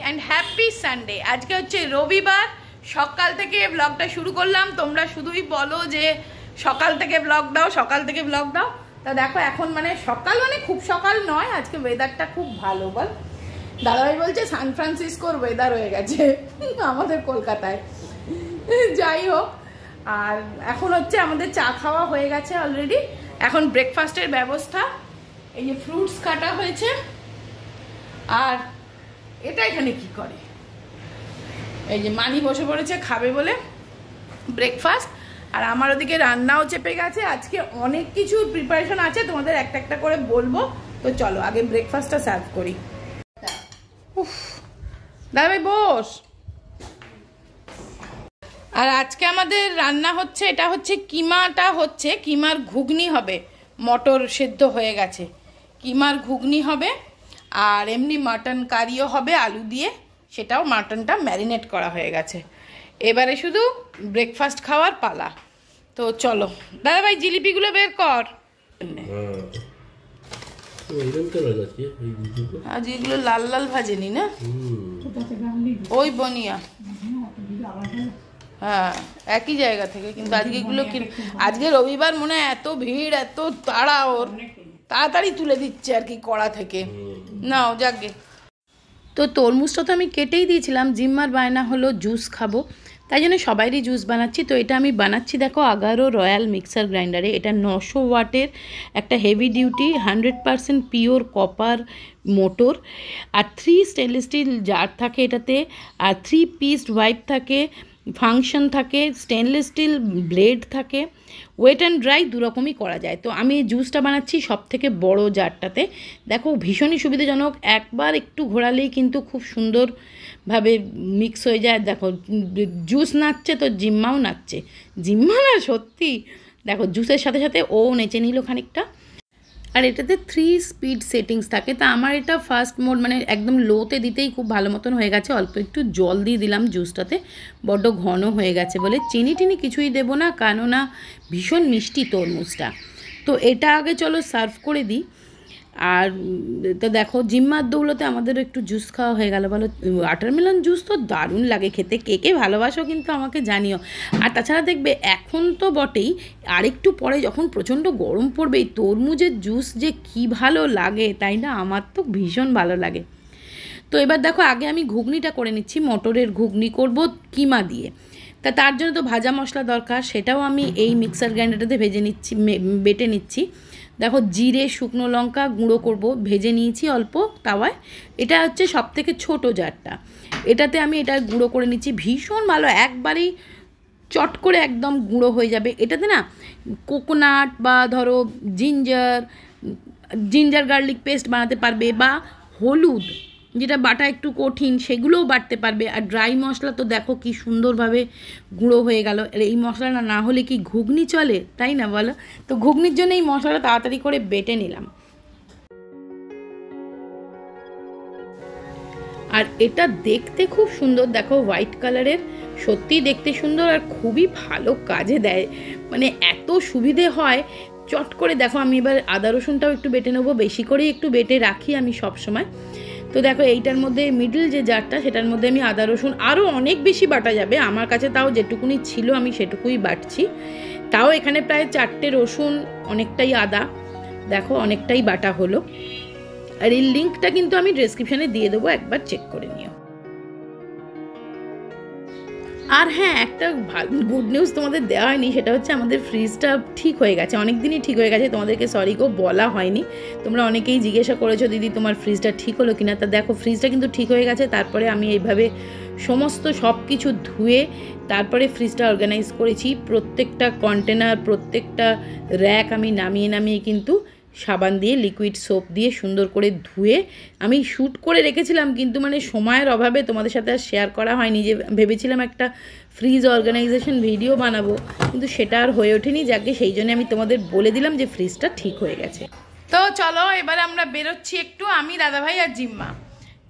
And happy Sunday. আজকে হচ্ছে রবিবার, সকাল থেকে ব্লগটা শুরু করলাম। তোমরা শুধুই বলো যে সকাল থেকে ব্লগ দাও, সকাল থেকে ব্লগ দাও। তা দেখো এখন মানে সকাল মানে খুব সকাল নয়, আজকে ওয়েদারটা খুব ভালো। বল, দাদাভাই বলছে সান ফ্রান্সিসকোর ওয়েদার হয়ে গেছে আমাদের কলকাতায়। যাই হোক, আর এখন হচ্ছে আমাদের চা খাওয়া হয়ে গেছে অলরেডি। এখন ব্রেকফাস্টের ব্যবস্থা, এই যে ফ্রুটস কাটা হয়েছে। আর এটা এখানে কি করে, এই যে মানি বসে পড়েছে খাবে বলে ব্রেকফাস্ট। আর আমার ওদিকে রান্নাও চেপে গেছে। আজকে অনেক কিছু প্রিপারেশন আছে, তোমাদের একটা একটা করে বলবো। তো চলো আগে ব্রেকফাস্টটা সার্ভ করি। উফ, দাদা ভাই বস। আর আজকে আমাদের রান্না হচ্ছে, এটা হচ্ছে কিমাটা হচ্ছে, কিমার ঘুগনি হবে। মটর সেদ্ধ হয়ে গেছে, কিমার ঘুগনি হবে। আর এমনি মাটন কারিও হবে আলু দিয়ে, সেটাও মাটনটা ম্যারিনেট করা হয়ে গেছে। এবারে শুধু ব্রেকফাস্ট খাওয়ার পালা। তো চলো দাদা ভাই জিলিপিগুলো বের কর। আজ এগুলো লাল লাল ভাজেনি না, ওই বনিয়া, হ্যাঁ একই জায়গা থেকে। কিন্তু আজকে এগুলো আজকে রবিবার মনে হয় এত ভিড়, এত তাড়া, ওর তাড়াতাড়ি তুলে দিচ্ছে আর কি কড়া থেকে। নাও যাকে। তো তরমুজটা তো আমি কেটেই দিয়েছিলাম, জিম্মার বায়না হলো জুস খাবো, তাই জন্য সবাইরই জুস বানাচ্ছি। তো এটা আমি বানাচ্ছি দেখো আগারো রয়্যাল মিক্সার গ্রাইন্ডারে। এটা 900 ওয়াটের একটা heavy duty 100% pure copper motor. আর 3 স্টেনলেস স্টিল জার থাকে এটাতে, আর 3 পিস ওয়াইপ থাকে, ফাংশন থাকে, স্টেনলেস স্টিল ব্লেড থাকে। ওয়েট অ্যান্ড ড্রাই দুরকমই করা যায়। তো আমি এই জুসটা বানাচ্ছি সব থেকে বড় জারটাতে। দেখো ভীষণই সুবিধাজনক, একবার একটু ঘোরালেই কিন্তু খুব সুন্দরভাবে মিক্স হয়ে যায়। দেখো জুস নাচছে তো জিম্মাও নাচছে। জিম্মা না সত্যি, দেখো জুসের সাথে সাথে ও নেচে নিল খানিকটা। আর এটাতে 3 স্পিড সেটিংস থাকে। তা আমার এটা ফার্স্ট মোড মানে একদম লোতে দিতেই খুব ভালো মতন হয়ে গেছে। অল্প একটু জল দিয়ে দিলাম জুসটাতে, বড্ড ঘন হয়ে গেছে বলে। চিনি টিনি কিছুই দেবো না, কেননা ভীষণ মিষ্টি তরমুজটা। তো এটা আগে চলো সার্ভ করে দিই। আর তো দেখো জিম্মার দৌলতে আমাদেরও একটু জুস খাওয়া হয়ে গেল। বলো, ওয়াটারমেলন জুস তো দারুণ লাগে খেতে, কে কে ভালোবাসো কিন্তু আমাকে জানিও। আর তাছাড়া দেখবে এখন তো বটেই, আরেকটু পরে যখন প্রচণ্ড গরম পড়বে এই তরমুজের জুস যে কী ভালো লাগে, তাই না? আমার তো ভীষণ ভালো লাগে। তো এবার দেখো আগে আমি ঘুগনিটা করে নিচ্ছি, মটরের ঘুগনি করব কিমা দিয়ে। তার জন্য তো ভাজা মশলা দরকার, সেটাও আমি এই মিক্সার গ্রাইন্ডারটাতে বেটে নিচ্ছি। দেখো জিরে শুকনো লঙ্কা গুঁড়ো করব, ভেজে নিয়েছি অল্প তাওয়ায়। এটা হচ্ছে সব থেকে ছোটো জারটা, এটাতে আমি এটা গুঁড়ো করে নিচ্ছি। ভীষণ ভালো, একবারেই চট করে একদম গুঁড়ো হয়ে যাবে। এটাতে না কোকোনাট বা ধরো জিঞ্জার গার্লিক পেস্ট বানাতে পারবে, বা হলুদ যেটা বাটা একটু কঠিন সেগুলোও বাটতে পারবে। আর ড্রাই মশলা তো দেখো কি সুন্দরভাবে গুঁড়ো হয়ে গেল। এই মশলাটা না হলে কি ঘুগনি চলে, তাই না বলো? তো ঘুগনির জন্য এই মশলাটা তাড়াতাড়ি করে বেটে নিলাম। আর এটা দেখতে খুব সুন্দর, দেখো হোয়াইট কালারের, সত্যিই দেখতে সুন্দর আর খুবই ভালো কাজে দেয়, মানে এত সুবিধে হয়। চট করে দেখো আমি এবার আদা রসুনটাও একটু বেটে নেবো, বেশি করেই একটু বেটে রাখি আমি সব সময়। তো দেখো এইটার মধ্যে মিডল যে জারটা সেটার মধ্যে আমি আদা রসুন, আরও অনেক বেশি বাটা যাবে আমার কাছে, তাও যেটুকুনি ছিল আমি সেটুকুই বাটছি। তাও এখানে প্রায় 4টে রসুন, অনেকটাই আদা, দেখো অনেকটাই বাটা হলো। আর এই লিঙ্কটা কিন্তু আমি ডেসক্রিপশানে দিয়ে দেবো, একবার চেক করে নিও। আর হ্যাঁ, একটা গুড নিউজ তোমাদের দেওয়া হয়নি, সেটা হচ্ছে আমাদের ফ্রিজটা ঠিক হয়ে গেছে, অনেক দিনই ঠিক হয়ে গেছে। তোমাদেরকে সরি গো বলা হয়নি, তোমরা অনেকেই জিজ্ঞাসা করেছো দিদি তোমার ফ্রিজটা ঠিক হলো কিনা। তা দেখো ফ্রিজটা কিন্তু ঠিক হয়ে গেছে। তারপরে আমি এইভাবে সমস্ত সব কিছু ধুয়ে তারপরে ফ্রিজটা অর্গানাইজ করেছি। প্রত্যেকটা কন্টেনার, প্রত্যেকটা র্যাক আমি নামিয়ে নামিয়ে কিন্তু সাবান দিয়ে, লিকুইড সোপ দিয়ে সুন্দর করে ধুয়ে আমি শ্যুট করে রেখেছিলাম, কিন্তু মানে সময়ের অভাবে তোমাদের সাথে আর শেয়ার করা হয়নি। যে ভেবেছিলাম একটা ফ্রিজ অর্গানাইজেশন ভিডিও বানাবো, কিন্তু সেটা আর হয়ে ওঠেনি। যাকে সেই জন্য আমি তোমাদের বলে দিলাম যে ফ্রিজটা ঠিক হয়ে গেছে। তো চলো এবারে আমরা বেরোচ্ছি একটু, আমি দাদাভাই আর জিম্মা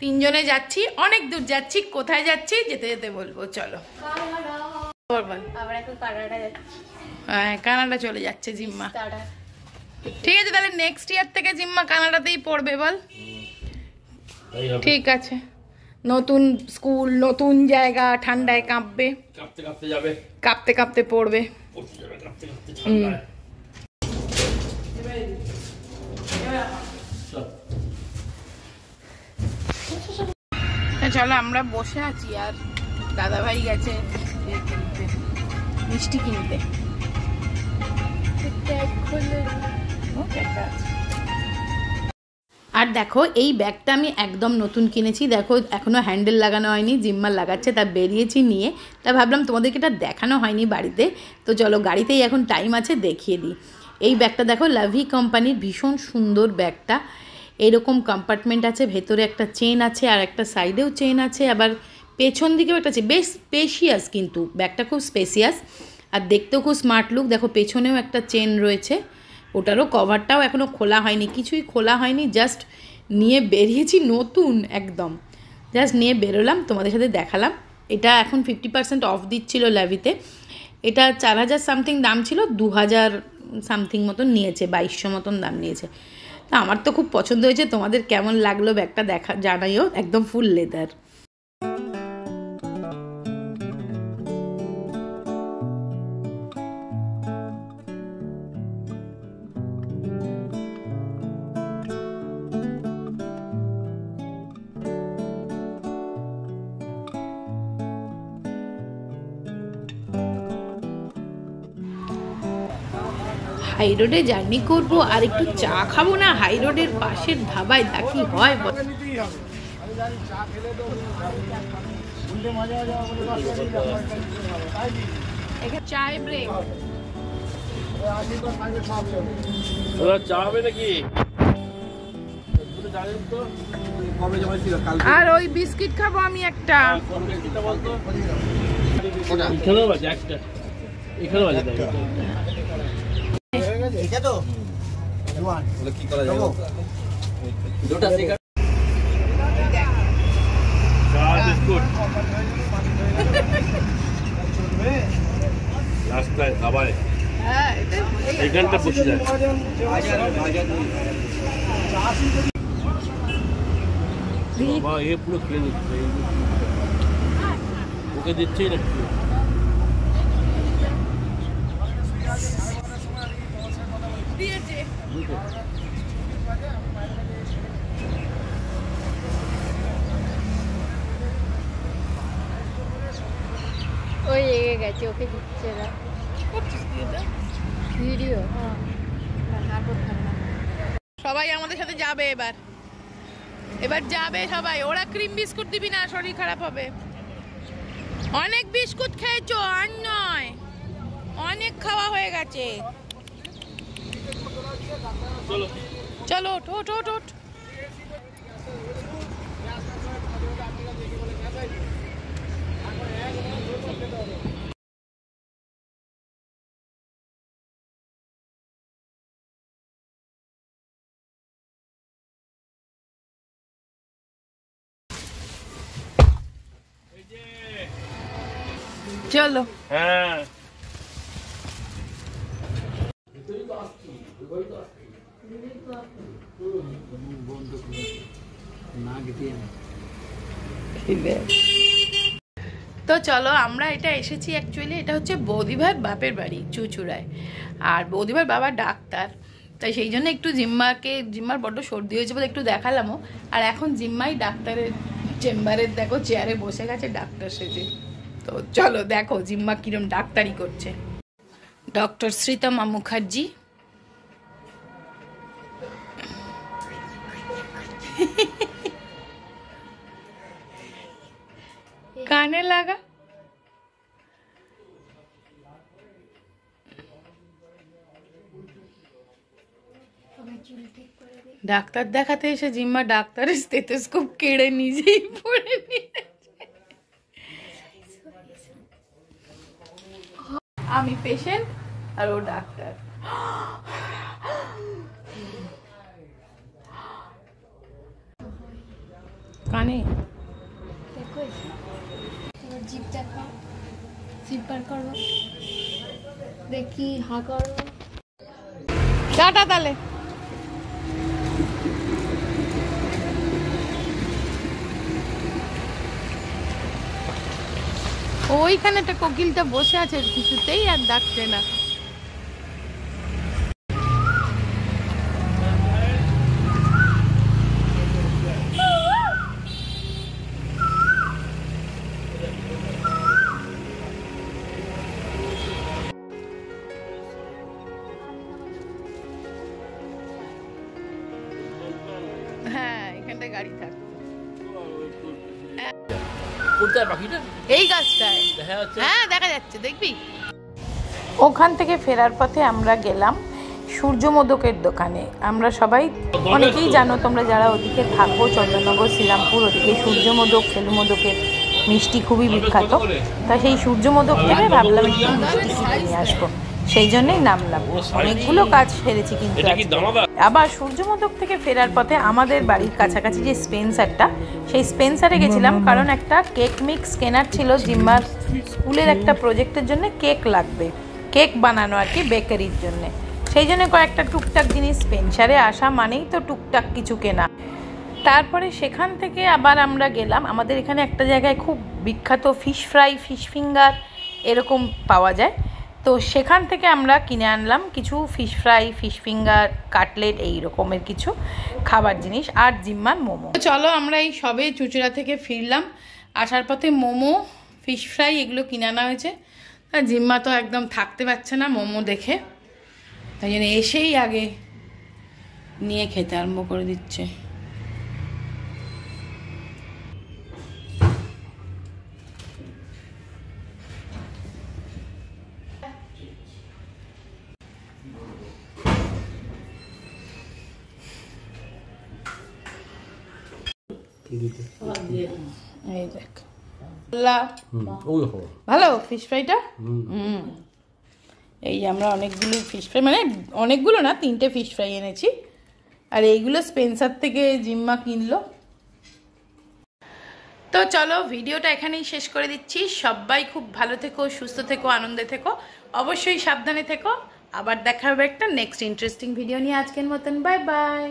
তিনজনে যাচ্ছি, অনেক দূর যাচ্ছি। কোথায় যাচ্ছি যেতে যেতে বলবো, চলো। হ্যাঁ কানাডা চলে যাচ্ছে জিম্মা। ঠিক আছে, তাহলে নেক্সট ইয়ার থেকে জিম্মা কানাডাতেই পড়বে, বল? ঠিক আছে, নতুন স্কুল, নতুন জায়গা, ঠান্ডায় কাঁপবে, কাঁপতে কাঁপতে যাবে, কাঁপতে কাঁপতে পড়বে। চলো আমরা বসে আছি, আর দাদা ভাই গেছে মিষ্টি কিনতে। আর দেখো এই ব্যাগটা আমি একদম নতুন কিনেছি, দেখো এখনও হ্যান্ডেল লাগানো হয়নি, জিম্মার লাগাচ্ছে, তা বেরিয়েছি নিয়ে, তা ভাবলাম তোমাদেরকে এটা দেখানো হয়নি বাড়িতে, তো চলো গাড়িতেই এখন টাইম আছে দেখিয়ে দিই। এই ব্যাগটা দেখো লাভি কোম্পানির, ভীষণ সুন্দর ব্যাগটা। এরকম কম্পার্টমেন্ট আছে, ভেতরে একটা চেন আছে আর একটা সাইডেও চেন আছে, আবার পেছন দিকেও একটা আছে, বেশ স্পেশিয়াস, কিন্তু ব্যাগটা খুব স্পেশিয়াস আর দেখতেও খুব স্মার্ট লুক। দেখো পেছনেও একটা চেন রয়েছে, ওটারও কভারটাও এখনও খোলা হয়নি, কিছুই খোলা হয়নি, জাস্ট নিয়ে বেরিয়েছি, নতুন একদম, জাস্ট নিয়ে বেরোলাম, তোমাদের সাথে দেখালাম। এটা এখন 50% অফ দিচ্ছিল লাভিতে, এটা 4000 সামথিং দাম ছিল, 2000 সামথিং মতন নিয়েছে, 2200 মতন দাম নিয়েছে। তা আমার তো খুব পছন্দ হয়েছে, তোমাদের কেমন লাগলো ব্যাগটা দেখা জানাইও, একদম ফুল লেদার। হাই রোডে জার্নি করবো আর একটু চা খাবো না, হাই রোডের পাশের ধাবায়, তা কি হয়। চায় ব্রেক চা হবে নাকি? আর ওই বিস্কিট খাবো আমি একটা। এখানেও আছে একটা, এখানেও আছে এটা তো বলে কি করা যাবে, দুটো সিগারেট, চা বিস্কুট, রাস্তায় খাবারে এইখানটা বসে যায়। বাবা এ পুরো খেয়ে নিচ্ছে, ওকে দিচ্ছেই না। ওই লেগে গেছে, ওকে দিচ্ছে না ভিডিও। সবাই আমাদের সাথে যাবে এবার, এবার যাবে সবাই। ওরা ক্রিম বিস্কুট দিবি না, শরীর খারাপ হবে। অনেক বিস্কুট খেয়েছো, আর নয়, অনেক খাওয়া হয়ে গেছে। চলো ওঠ ওঠ ওঠ ওঠ। চলো। হ্যাঁ তো চলো আমরা এটা এসেছি, অ্যাকচুয়ালি এটা হচ্ছে বৌদিভার বাপের বাড়ি চুচুড়ায়, আর বৌদিভার বাবা ডাক্তার, তাই সেই জন্য একটু জিম্মার বড্ড সর্দি হয়েছে বলে একটু দেখালামও। আর এখন জিম্মাই ডাক্তারের চেম্বারের দেখো চেয়ারে বসে গেছে ডাক্তার সেজে। তো চলো দেখো জিম্মা কিরম ডাক্তারি করছে। ডক্টর শ্রীতমা মুখার্জি। কানে লাগা। ডাক্তার দেখাতে এসে জিম্মা ডাক্তারের স্টেথোস্কোপ কেড়ে নিজেই পড়ে নিয়েছে। আমি পেশেন্ট আর ও ডাক্তার। কানে দেখো এবার জিভ দেখাও, জিভ বার করো, দেখি হা করো। টাটা তাহলে। ওইখানে একটা কোকিলটা বসে আছে, কিছুতেই আর ডাকছে না। হ্যাঁ, এখানটা গাড়ি থাকতো কোথায় পাখিটা? এই গাছটায়। দেখা যাচ্ছে? হ্যাঁ, দেখা যাচ্ছে, দেখবি। ওখান থেকে ফেরার পথে আমরা গেলাম সূর্যমোদকের দোকানে। আমরা সবাই অনেকেই জানো তোমরা যারা ওদিকে থাকো, চন্দননগর, শ্রীরামপুর, ওদিকে সূর্যমোদক, ফেলুমোদকের মিষ্টি খুবই বিখ্যাত। তা সেই সূর্যমোদক থেকে ভাবলাম একটু মিষ্টি কিনে নিয়ে আসবো, সেই জন্যই নামলাম। অনেকগুলো কাজ সেরেছি কিন্তু আবার সূর্যমোদক থেকে ফেরার পথে আমাদের বাড়ির কাছাকাছি যে স্পেন্সারটা, সেই স্পেন্সারে গেছিলাম কারণ একটা কেক মিক্স কেনার ছিল। জিম্মার স্কুলের একটা প্রজেক্টের জন্য কেক লাগবে, কেক বানানো আর কি, বেকারির জন্যে। সেই জন্য কয়েকটা টুকটাক জিনিস, স্পেন্সারে আসা মানেই তো টুকটাক কিছু কেনা। তারপরে সেখান থেকে আবার আমরা গেলাম, আমাদের এখানে একটা জায়গায় খুব বিখ্যাত ফিশ ফ্রাই, ফিশ ফিঙ্গার এরকম পাওয়া যায়। তো সেখান থেকে আমরা কিনে আনলাম কিছু fish fry, fish finger, cutlet, এই রকমের কিছু খাবার জিনিস, আর জিম্মার মোমো। চলো, আমরা এই সবে চুঁচুড়া থেকে ফিরলাম। আসার পথে মোমো, ফিশ ফ্রাই এগুলো কিনে আনা হয়েছে। আর জিম্মা তো একদম থাকতে পারছে না মোমো দেখে, তাই জন্য এসেই আগে নিয়ে খেতে আরম্ভ করে দিচ্ছে। এই দেখ, ভালো ফিশ ফ্রাইটা। এই আমরা অনেকগুলো ফিশ ফ্রাই, মানে অনেকগুলো না, 3টে ফিশ ফ্রাই এনেছি। আর এইগুলো স্পেন্সার থেকে জিম্মা কিনলো। তো চলো, ভিডিওটা এখানেই শেষ করে দিচ্ছি। সবাই খুব ভালো থেকো, সুস্থ থেকো, আনন্দে থেকো, অবশ্যই সাবধানে থেকো। আবার দেখা হবে একটা নেক্সট ইন্টারেস্টিং ভিডিও নিয়ে। আজকের মতন বাই বাই।